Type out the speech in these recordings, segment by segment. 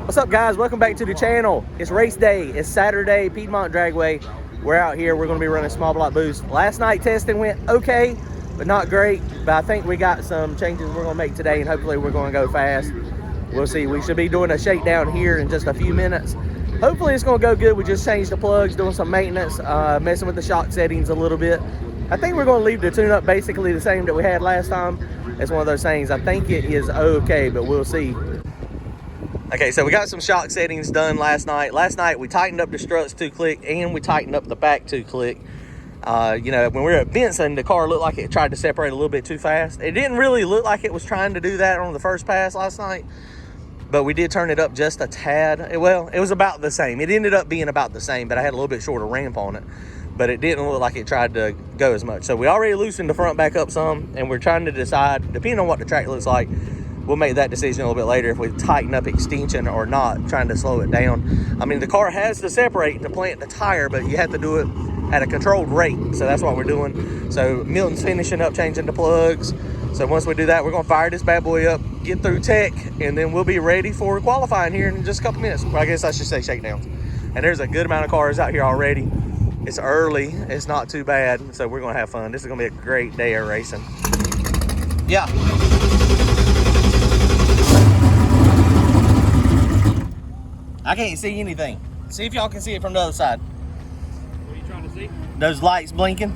What's up, guys? Welcome back to the channel. It's race day. It's Saturday, Piedmont dragway. We're out here. We're going to be running small block boost. Last night testing went okay, but not great. But I think we got some changes we're going to make today, and hopefully we're going to go fast. We'll see. We should be doing a shakedown here in just a few minutes. Hopefully it's going to go good. We just changed the plugs, doing some maintenance, messing with the shock settings a little bit. I think we're going to leave the tune-up basically the same that we had last time. It's one of those things. I think it is okay, but we'll see. Okay, so we got some shock settings done last night. Last night we tightened up the struts 2-click and we tightened up the back 2-click. You know, when we were at Benson, the car looked like it tried to separate a little bit too fast. It didn't really look like it was trying to do that on the first pass last night, but we did turn it up just a tad. Well, it was about the same. It ended up being about the same, but I had a little bit shorter ramp on it, but it didn't look like it tried to go as much. So we already loosened the front back up some, and we're trying to decide, depending on what the track looks like, we'll make that decision a little bit later if we tighten up extension or not, trying to slow it down. I mean, the car has to separate to plant the tire, but you have to do it at a controlled rate. So that's what we're doing. So Milton's finishing up changing the plugs. So once we do that, we're gonna fire this bad boy up, get through tech, and then we'll be ready for qualifying here in just a couple minutes. Well, I guess I should say shakedowns. And there's a good amount of cars out here already. It's early, it's not too bad. So we're gonna have fun. This is gonna be a great day of racing. Yeah. I can't see anything. See if y'all can see it from the other side. What are you trying to see? Those lights blinking.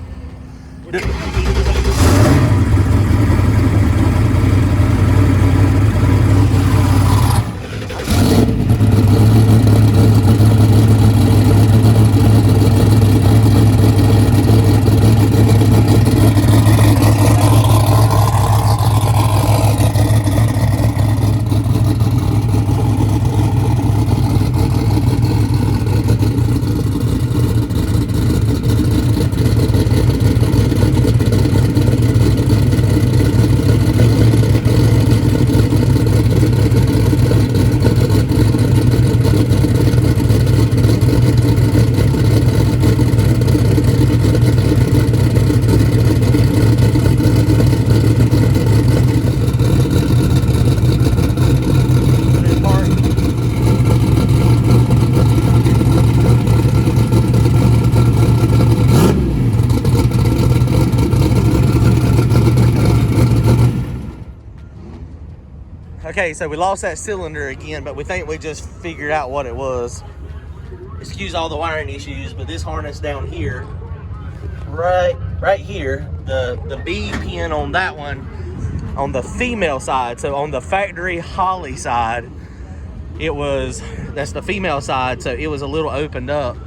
Okay, so we lost that cylinder again, but we think we just figured out what it was. Excuse all the wiring issues, but this harness down here, right here, the B pin on that one, on the female side, so on the factory Holly side, that's the female side, so it was a little opened up.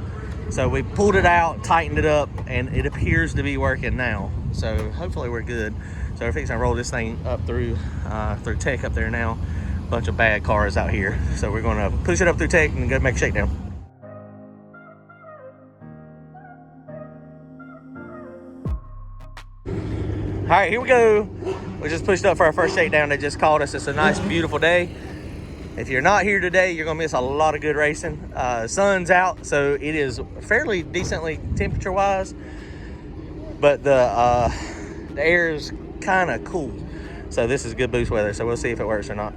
So we pulled it out, tightened it up, and it appears to be working now. So hopefully we're good. So we're fixing to roll this thing up through tech up there now. A bunch of bad cars out here. So we're gonna push it up through tech and go make a shakedown. All right, here we go. We just pushed up for our first shakedown. They just called us. It's a nice, beautiful day. If you're not here today, you're gonna miss a lot of good racing. Sun's out, so it is fairly decently temperature-wise, but the air is kind of cool. So this is good boost weather, so we'll see if it works or not.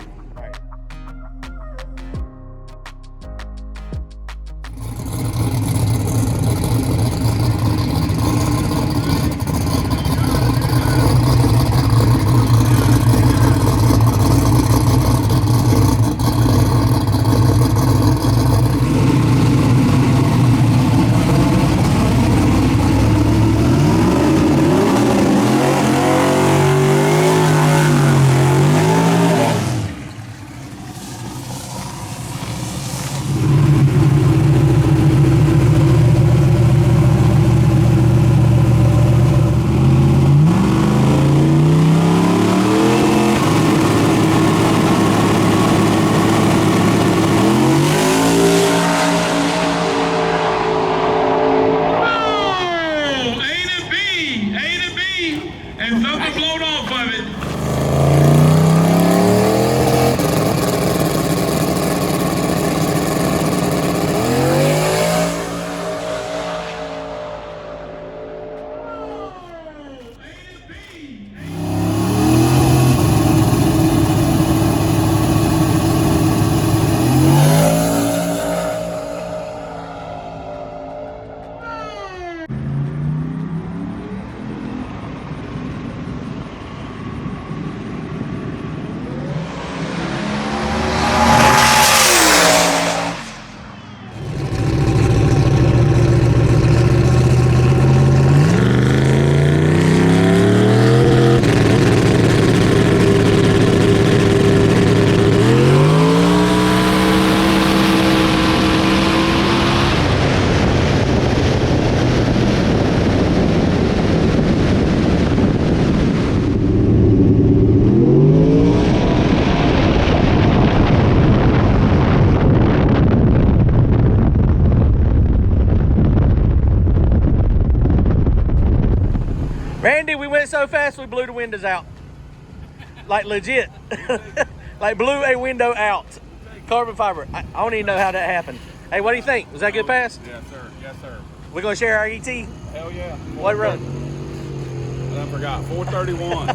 fast we blew the windows out. Like legit. Like blew a window out. Carbon fiber. I don't even know how that happened. Hey, what do you think? Was that a good pass? Yes, sir. Yes, sir. We're going to share our ET? Hell yeah. What run? I forgot. 431.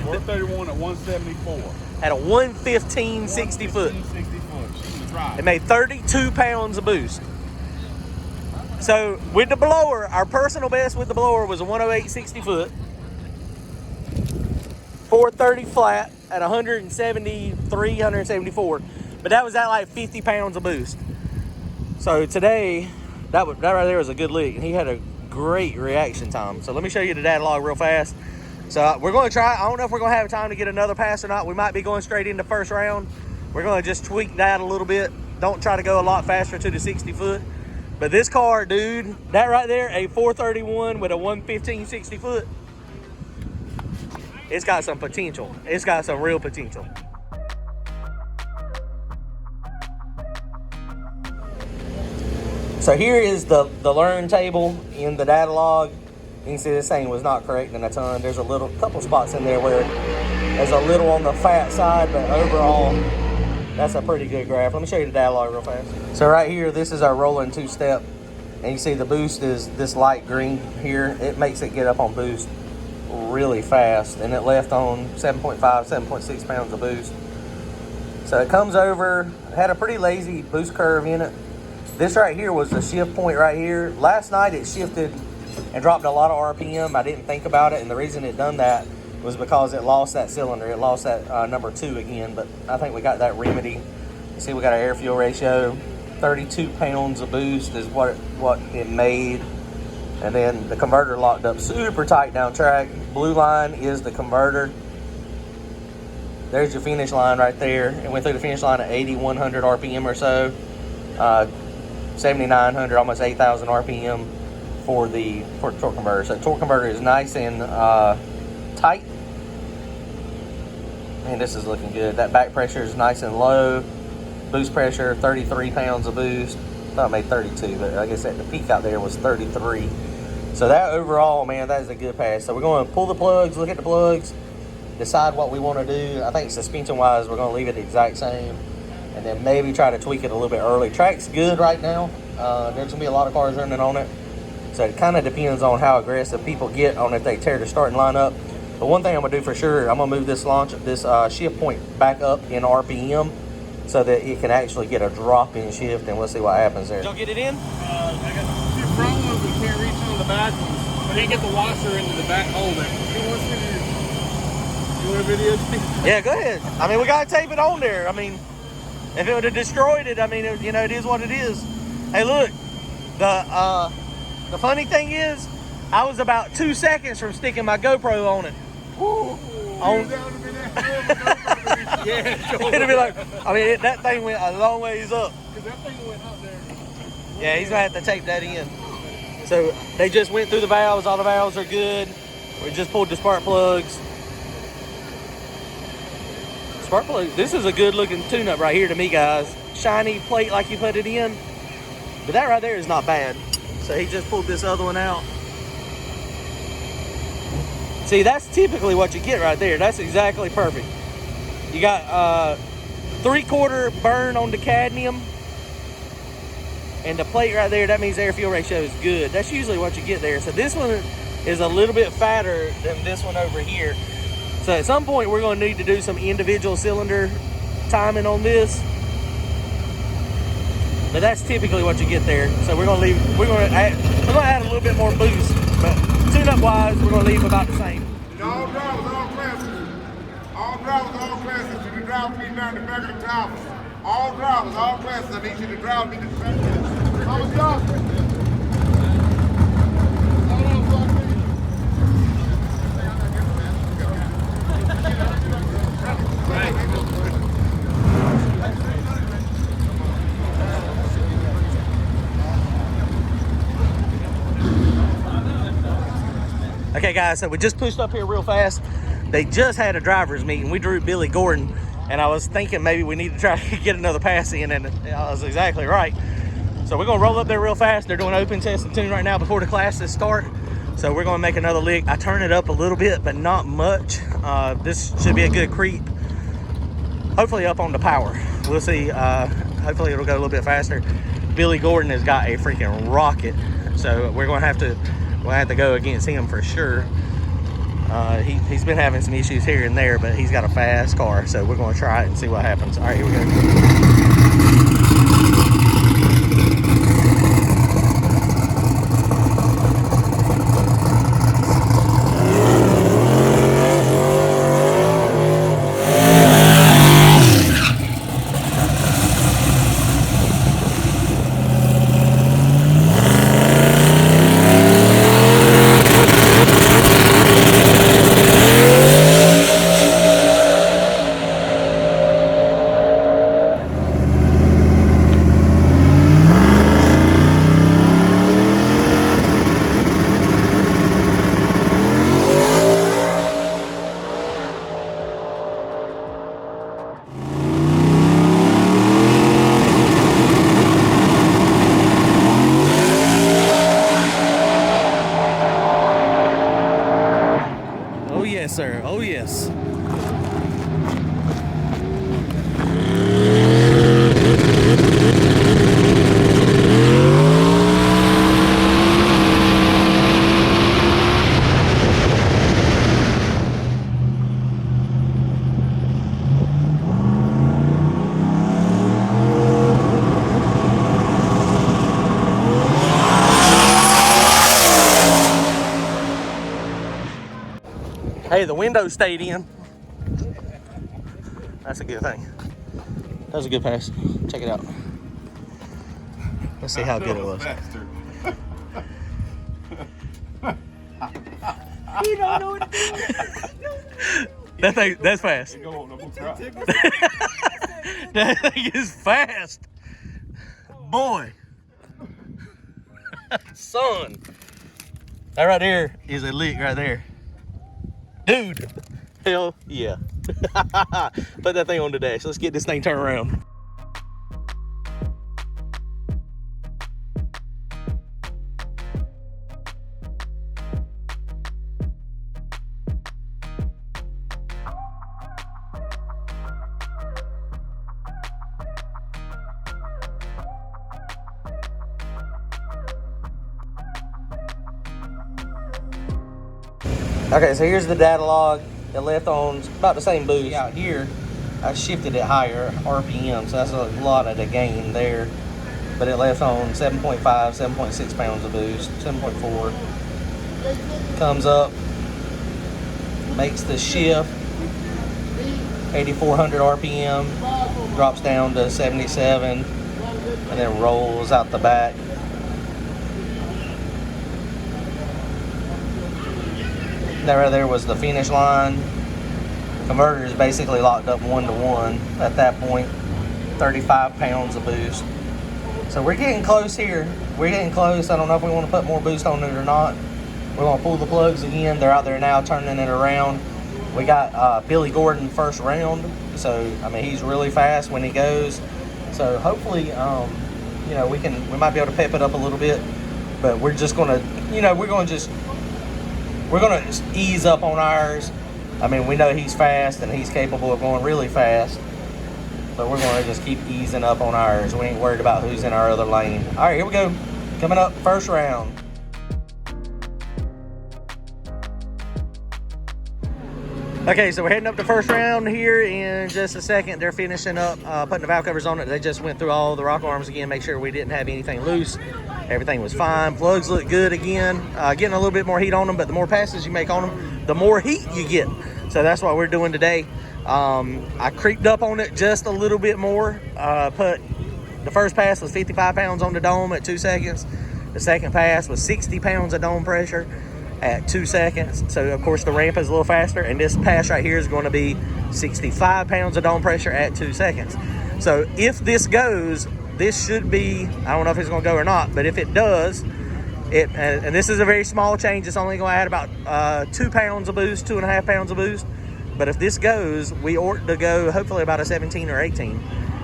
431 at 174. At a 115 60 foot. 60 foot. She was right. It made 32 pounds of boost. So with the blower, our personal best with the blower was a 108 60 foot. 430 flat at 173, 174. But that was at like 50 pounds of boost. So today, that right there was a good lick. And he had a great reaction time. So let me show you the data log real fast. So we're going to try. I don't know if we're going to have time to get another pass or not. We might be going straight into first round. We're going to just tweak that a little bit. Don't try to go a lot faster to the 60 foot. But this car, dude, that right there, a 431 with a 115 60 foot. It's got some potential. It's got some real potential. So here is the learn table in the data log. You can see this thing was not correcting a ton. There's a couple spots in there where there's a little on the fat side, but overall, that's a pretty good graph. Let me show you the data log real fast. So right here, this is our rolling two-step. And you see the boost is this light green here. It makes it get up on boost really fast. And it left on 7.5, 7.6 pounds of boost. So it comes over, had a pretty lazy boost curve in it. This right here was the shift point right here. Last night it shifted and dropped a lot of RPM. I didn't think about it, and the reason it done that was because it lost that cylinder. It lost that number 2 again, but I think we got that remedy. You see we got our air-fuel ratio. 32 pounds of boost is what it made. And then the converter locked up super tight down track. Blue line is the converter. There's your finish line right there. It went through the finish line at 8,100 RPM or so. 7,900, almost 8,000 RPM for the torque converter. So the torque converter is nice and tight. Man, this is looking good. That back pressure is nice and low. Boost pressure, 33 pounds of boost. I thought it made 32, but I guess at the peak out there was 33. So that overall, man, that is a good pass. So we're going to pull the plugs, look at the plugs, decide what we want to do. I think suspension-wise, we're going to leave it the exact same. And then maybe try to tweak it a little bit early. Track's good right now. There's going to be a lot of cars running on it. So it kind of depends on how aggressive people get on if they tear the starting line up. But one thing I'm going to do for sure, I'm going to move this shift point back up in RPM so that it can actually get a drop in shift, and we'll see what happens there. Did y'all get it in? I got the two front ones. We can't reach on the back ones. I didn't get the washer into the back holder. You want a video? Yeah, go ahead. I mean, we got to tape it on there. I mean, if it would have destroyed it, I mean, it is what it is. Hey, look, the funny thing is, I was about 2 seconds from sticking my GoPro on it. Woo! Yeah, it'd be like, I mean, that thing went a long ways up. Because that thing went up there. Yeah, he's going to have to tape that in. So they just went through the valves. All the valves are good. We just pulled the spark plugs. Spark plug. This is a good looking tune-up right here to me, guys. Shiny plate like you put it in. But that right there is not bad. So he just pulled this other one out. See, that's typically what you get right there. That's exactly perfect. You got 3/4 burn on the cadmium. And the plate right there, that means air-fuel ratio is good. That's usually what you get there. So this one is a little bit fatter than this one over here. So at some point, we're going to need to do some individual cylinder timing on this. But that's typically what you get there. So we're going to add a little bit more boost. But tune-up wise, we're going to leave about the same. All drivers, all classes. All drivers, all classes. You can drive me down the back of the towers. All drivers, all classes. I need you to drive me to the back of the towers. Okay, guys, so we just pushed up here real fast. They just had a driver's meeting. We drew Billy Gordon, and I was thinking maybe we need to try to get another pass in, and I was exactly right. So we're gonna roll up there real fast. They're doing open test and tune right now before the classes start. So we're gonna make another lick. I turn it up a little bit, but not much. This should be a good creep. Hopefully up on the power. We'll see. Hopefully it'll go a little bit faster. Billy Gordon has got a freaking rocket, so we'll have to go against him for sure. He's been having some issues here and there, but he's got a fast car, so we're gonna try it and see what happens. All right, here we go. Yes, sir. Oh, yes. Hey, the window stayed in. That's a good thing. That was a good pass. Check it out. Let's see how good it was. You don't know what to do. That's fast. That thing is fast. Boy. Son. That right there is a lick right there. Dude, hell yeah. Put that thing on the dash. Let's get this thing turned around. Okay, so here's the data log. It left on about the same boost. Out here, I shifted it higher RPM, so that's a lot of the gain there. But it left on 7.5, 7.6 pounds of boost, 7.4. Comes up, makes the shift, 8,400 RPM, drops down to 77, and then rolls out the back. That right there was the finish line. Converter is basically locked up 1-to-1 at that point. 35 pounds of boost. So we're getting close here. We're getting close. I don't know if we want to put more boost on it or not. We're going to pull the plugs again. They're out there now turning it around. We got Billy Gordon first round. So, I mean, he's really fast when he goes. So hopefully, you know, we might be able to pep it up a little bit. But we're just going to, you know, we're going to ease up on ours. I mean, we know he's fast and he's capable of going really fast, but we're going to just keep easing up on ours. We ain't worried about who's in our other lane. All right, here we go. Coming up, first round. Okay, so we're heading up to first round here in just a second. They're finishing up putting the valve covers on it. They just went through all the rock arms again, make sure we didn't have anything loose. Everything was fine. Plugs look good again. Getting a little bit more heat on them, but the more passes you make on them, the more heat you get. So that's what we're doing today. I creeped up on it just a little bit more. Put the first pass was 55 pounds on the dome at 2 seconds. The second pass was 60 pounds of dome pressure at 2 seconds. So of course the ramp is a little faster, and this pass right here is going to be 65 pounds of dome pressure at 2 seconds. So if this goes, this should be, I don't know if it's going to go or not, but if it does, and this is a very small change, it's only going to add about 2 pounds of boost, 2.5 pounds of boost. But if this goes, we ought to go hopefully about a 17 or 18,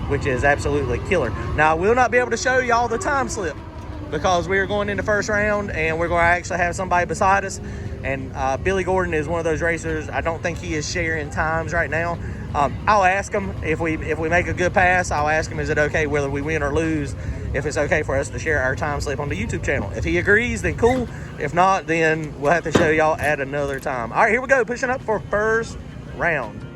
which is absolutely killer. Now I will not be able to show y'all the time slip, because we are going into first round and we're going to actually have somebody beside us. And Billy Gordon is one of those racers. I don't think he is sharing times right now. I'll ask him if we make a good pass. I'll ask him, is it okay whether we win or lose, if it's okay for us to share our time slip on the YouTube channel. If he agrees, then cool. If not, then we'll have to show y'all at another time. All right, here we go, pushing up for first round.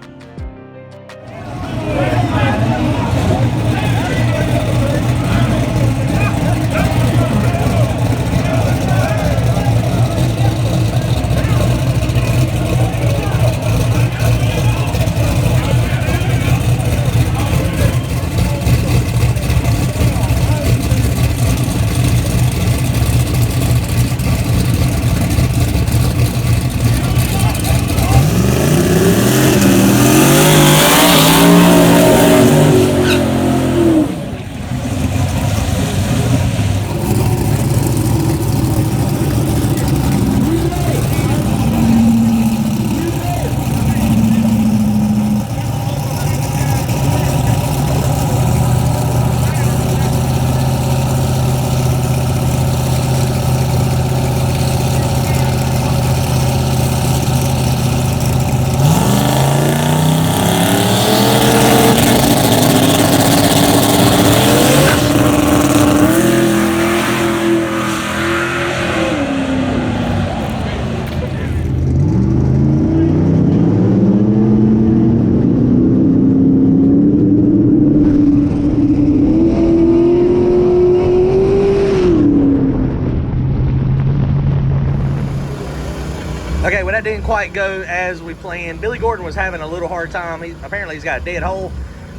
Okay, well, that didn't quite go as we planned. Billy Gordon was having a little hard time. Apparently he's got a dead hole,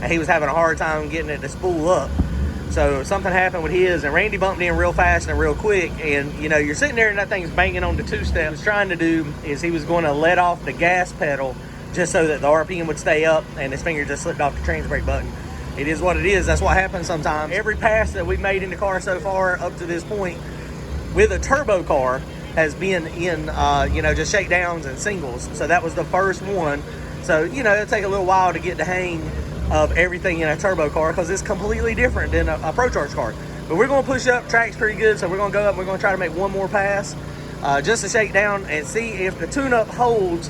and he was having a hard time getting it to spool up. So something happened with his, and Randy bumped in real fast and real quick. And, you know, you're sitting there and that thing's banging on the two-step. What he was trying to do is he was going to let off the gas pedal just so that the RPM would stay up, and his finger just slipped off the trans brake button. It is what it is. That's what happens sometimes. Every pass that we've made in the car so far up to this point with a turbo car has been in, you know, just shakedowns and singles. So that was the first one. So, you know, it'll take a little while to get the hang of everything in a turbo car because it's completely different than a Pro Charge car. But we're going to push up. Track's pretty good, so we're going to go up. We're going to try to make one more pass just to shake down and see if the tune-up holds.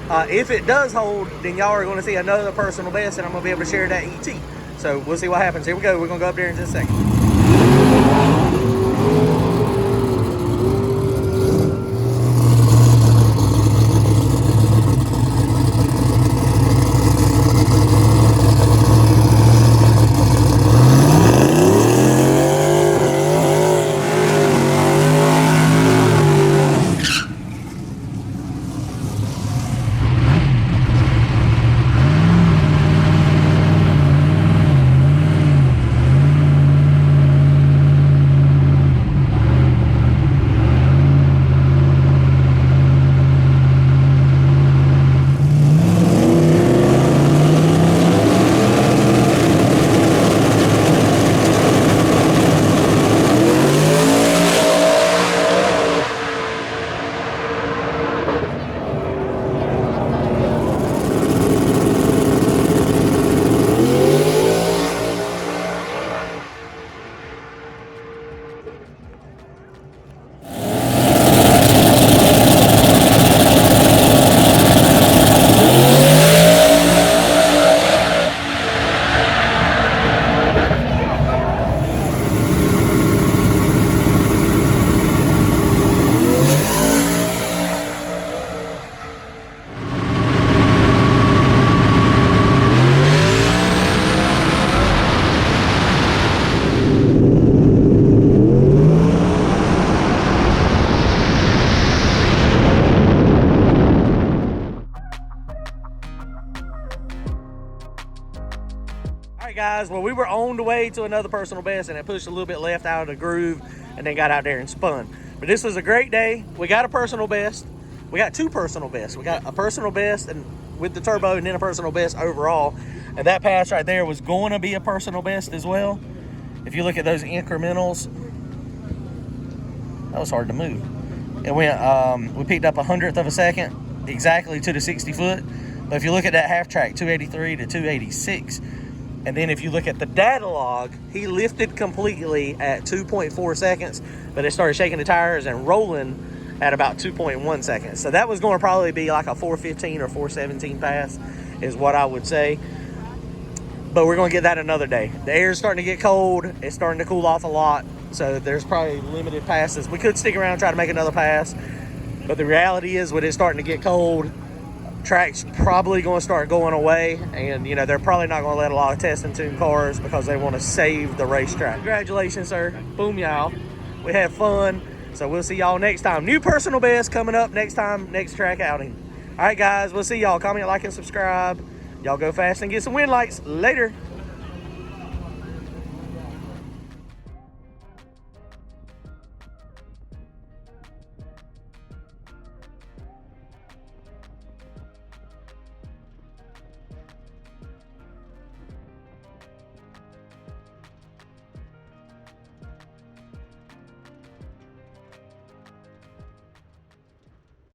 If it does hold, then y'all are going to see another personal best, and I'm going to be able to share that ET. So we'll see what happens. Here we go. We're going to go up there in just a second. Guys, well, we were on the way to another personal best, and it pushed a little bit left out of the groove and then got out there and spun. But this was a great day. We got a personal best. We got two personal bests. We got a personal best and with the turbo, and then a personal best overall. And that pass right there was going to be a personal best as well. If you look at those incrementals, that was hard to move. It went, we picked up 100th of a second exactly to the 60 foot. But if you look at that half track, 283 to 286, And then if you look at the data log, he lifted completely at 2.4 seconds, but it started shaking the tires and rolling at about 2.1 seconds. So that was going to probably be like a 4:15 or 4:17 pass is what I would say. But we're going to get that another day. The air's starting to get cold. It's starting to cool off a lot. So there's probably limited passes. We could stick around and try to make another pass. But the reality is with it starting to get cold, track's probably going to start going away. And, you know, they're probably not going to let a lot of test and tune cars because they want to save the racetrack. Congratulations, sir. Boom, y'all. We had fun. So we'll see y'all next time. New personal best coming up next time, next track outing. All right, guys. We'll see y'all. Comment, like, and subscribe. Y'all go fast and get some win lights. Later.